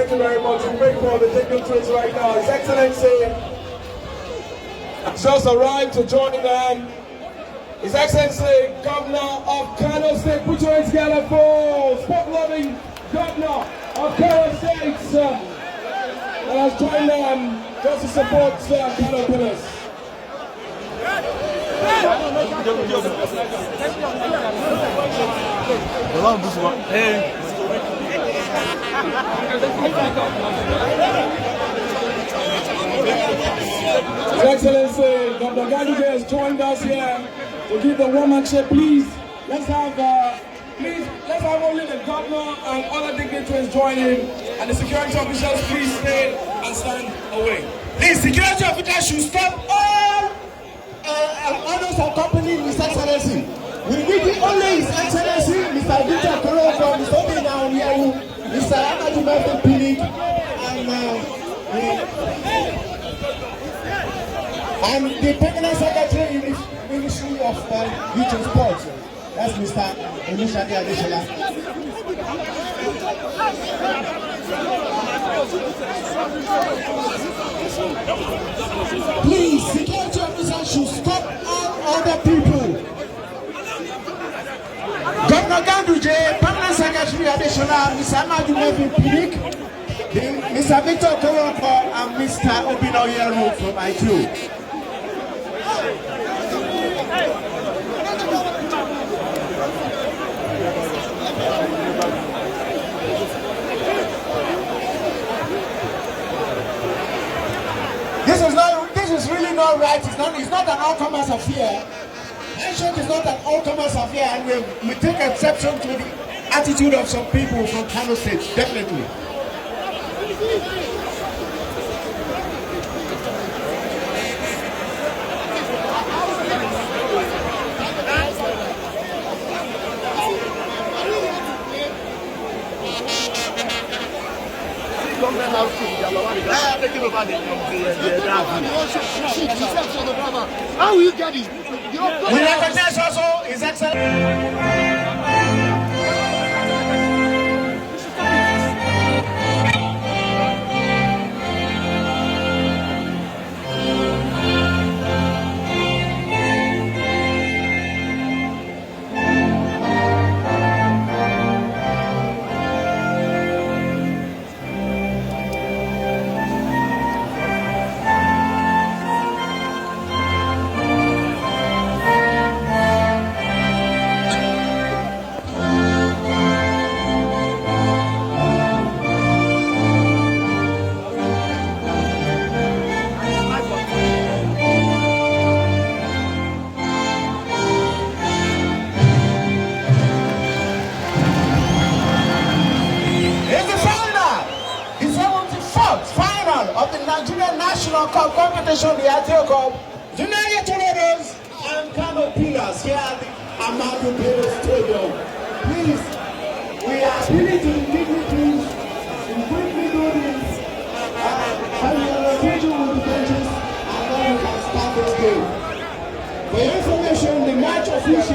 Thank you very much. We'll wait for the dignitaries right now. His Excellency has just arrived to join them. His Excellency, Governor of Kano State. Put your hands together for sport-loving Governor of Kano State. That has joined them just to support Kano Pilars. His Excellency, Gwamna Ganduje has joined us here to give the warm-up. Please, let's have only the governor and other dignitaries join in, and the security officials please stay and stand away. The security officers should stop all orders accompanying His Excellency. We need only His Excellency, Mr. Victor Kallon, Mr. Obinna, Mr. Yasamu, and the Permanent Secretary in the Ministry of Youth and Sports. That's Mr. Adeshola. Please, security officers should stop all other people. Gwamna Ganduje, Permanent Secretary Adeshola, Mr. Adeshola, Mr. Victor Kallon, and Mr. Obinna from IQ. This is really not right. It's not an all-comers affair. Handshake is not an all-comers affair, and we take exception to the attitude of some people from Kano State, definitely. How will you get it? We recognize also His Excellency. Of the Nigerian National Cup competition, the Adio Cup, United Tornadoes and Kano Pilars here at the Amadu Bello Stadium. Please, we are appealing to the dignitaries to quickly do this, and the rotation will be benches, and then we can start this game. For your information, the match official